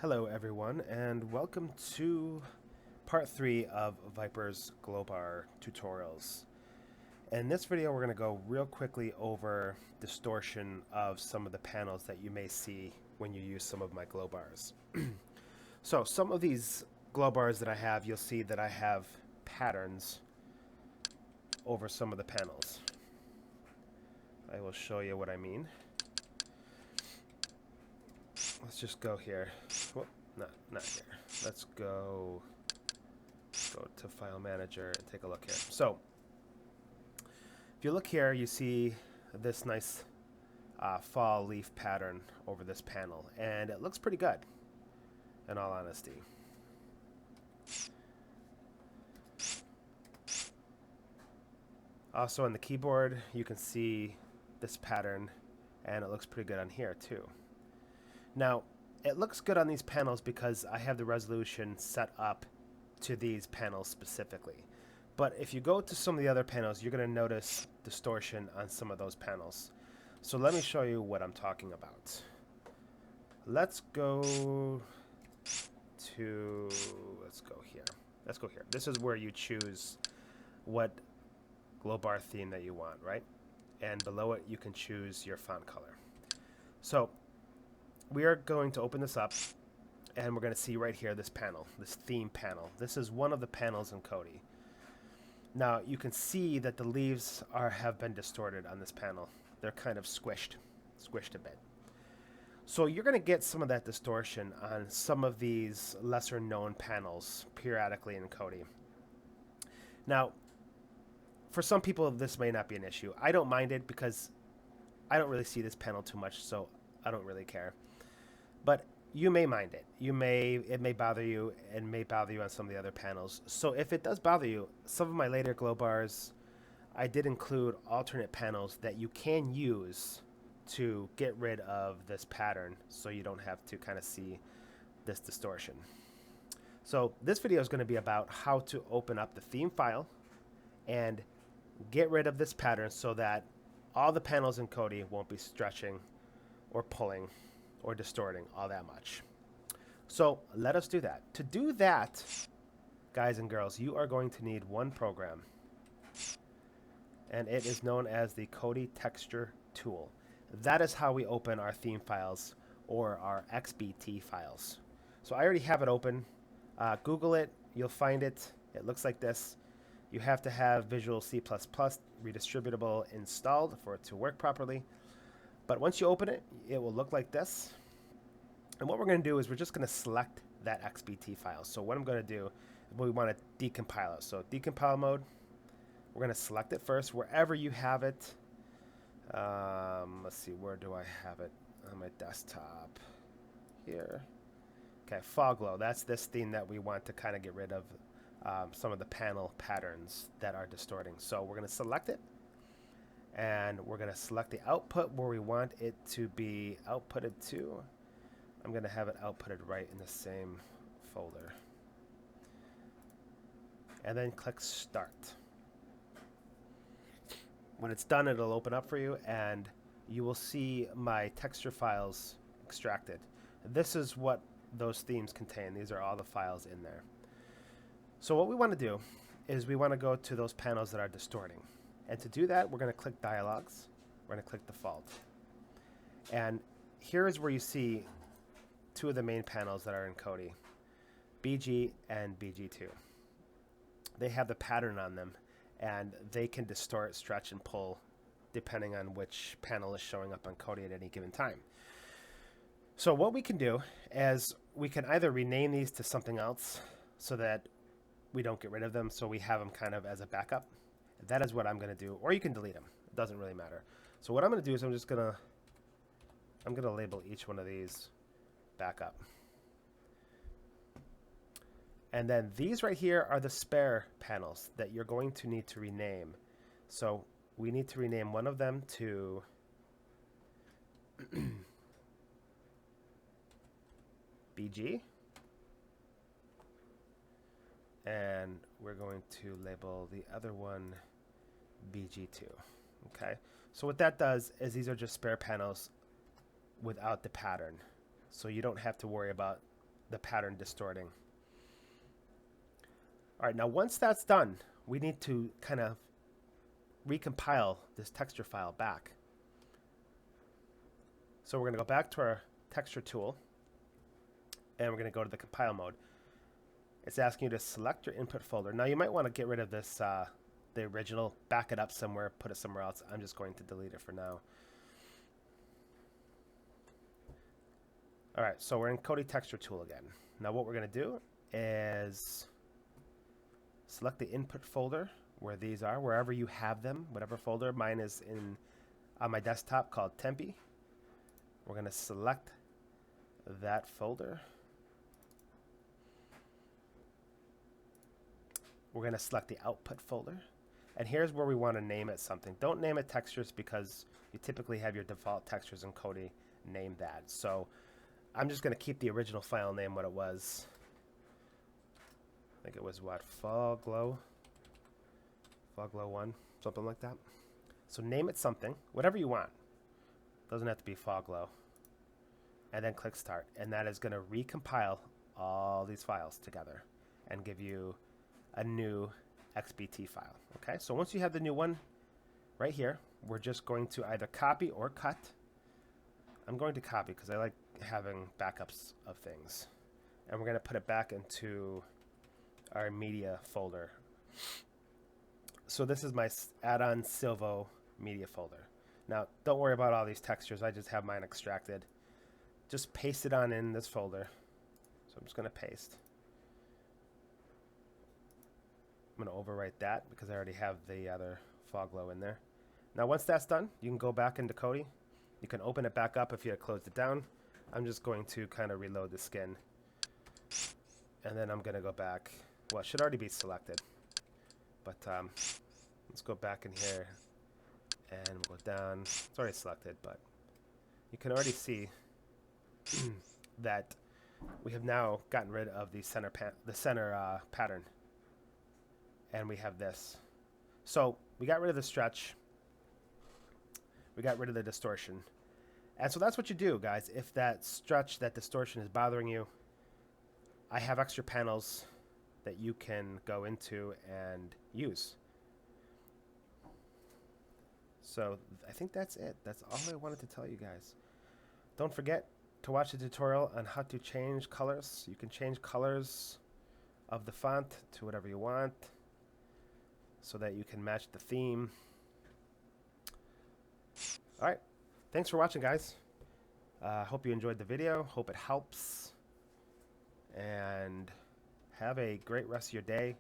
Hello everyone and welcome to part 3 of Viper's Glowbar tutorials. In this video we're going to go real quickly over distortion of some of the panels that you may see when you use some of my glow bars. So some of these glow bars that I have, you'll see that I have patterns over some of the panels. I will show you what I mean. Let's just go here. Whoop, not here. Let's go to File Manager and take a look here. So, if you look here, you see this nice fall leaf pattern over this panel, and it looks pretty good, in all honesty. Also on the keyboard, you can see this pattern, and it looks pretty good on here too. Now, it looks good on these panels because I have the resolution set up to these panels specifically. But if you go to some of the other panels, you're going to notice distortion on some of those panels. So let me show you what I'm talking about. Let's go here. Let's go here. This is where you choose what glow bar theme that you want, right? And below it, you can choose your font color. So we are going to open this up, and we're going to see right here this panel, this theme panel. This is one of the panels in Kodi. Now you can see that the leaves have been distorted on this panel. They're kind of squished a bit. So you're going to get some of that distortion on some of these lesser known panels periodically in Kodi. Now, for some people this may not be an issue. I don't mind it because I don't really see this panel too much, so I don't really care. But you may mind it. It may bother you, and may bother you on some of the other panels. So if it does bother you, some of my later glow bars, I did include alternate panels that you can use to get rid of this pattern, so you don't have to kind of see this distortion. So this video is going to be about how to open up the theme file and get rid of this pattern so that all the panels in Kodi won't be stretching or pulling or distorting all that much. So let us do that. To do that, guys and girls, you are going to need one program, and it is known as the Kodi Texture Tool. That is how we open our theme files or our XBT files. So I already have it open. Google it, you'll find it. It looks like this. You have to have Visual C++ redistributable installed for it to work properly. But once you open it, it will look like this. And what we're going to do is we're just going to select that XBT file. So what I'm going to do, we want to decompile it. So decompile mode, we're going to select it first wherever you have it. Let's see, where do I have it? On my desktop. Here. Okay, Fog Glow. That's this theme that we want to kind of get rid of some of the panel patterns that are distorting. So we're going to select it. And we're going to select the output where we want it to be outputted to. I'm going to have it outputted right in the same folder. And then click Start. When it's done, it'll open up for you, and you will see my texture files extracted. This is what those themes contain. These are all the files in there. So what we want to do is we want to go to those panels that are distorting. And to do that, we're going to click Dialogues. We're going to click Default. And here is where you see two of the main panels that are in Kodi, BG and BG2. They have the pattern on them, and they can distort, stretch, and pull depending on which panel is showing up on Kodi at any given time. So what we can do is we can either rename these to something else so that we don't get rid of them, so we have them kind of as a backup. That is what I'm going to do, or you can delete them. It doesn't really matter. So what I'm going to do is I'm going to label each one of these backup. And then these right here are the spare panels that you're going to need to rename. So we need to rename one of them to BG. And we're going to label the other one BG2. Okay, so what that does is these are just spare panels without the pattern. So you don't have to worry about the pattern distorting. All right, now once that's done, we need to kind of recompile this texture file back. So we're going to go back to our texture tool, and we're going to go to the compile mode. It's asking you to select your input folder. Now you might want to get rid of this, the original, back it up somewhere, put it somewhere else. I'm just going to delete it for now. All right, so we're in Kodi texture tool again. Now what we're going to do is select the input folder where these are, wherever you have them, whatever folder. Mine is on my desktop called Tempe. We're going to select that folder. We're going to select the output folder. And here's where we want to name it something. Don't name it textures because you typically have your default textures in Kodi name that. So I'm just going to keep the original file name what it was. I think it was what? Fog Glow 1, something like that. So name it something, whatever you want. Doesn't have to be Fog Glow. And then click start. And that is going to recompile all these files together and give you a new XBT file. Okay, so once you have the new one right here, we're just going to either copy or cut. I'm going to copy because I like having backups of things. And we're going to put it back into our media folder. So this is my add-on Silvo media folder. Now, don't worry about all these textures. I just have mine extracted. Just paste it on in this folder. So I'm just going to paste. I'm going to overwrite that because I already have the other Fog Glow in there. Now, once that's done, you can go back into Kodi. You can open it back up if you had closed it down. I'm just going to kind of reload the skin. And then I'm going to go back. Well, it should already be selected. But let's go back in here and we'll go down. It's already selected, but you can already see that we have now gotten rid of the center pattern. And we have this. So we got rid of the stretch. We got rid of the distortion. And so that's what you do, guys. If that stretch, that distortion is bothering you, I have extra panels that you can go into and use. So I think that's it. That's all I wanted to tell you guys. Don't forget to watch the tutorial on how to change colors. You can change colors of the font to whatever you want so that you can match the theme. All right. Thanks for watching, guys. Hope you enjoyed the video. Hope it helps. And have a great rest of your day.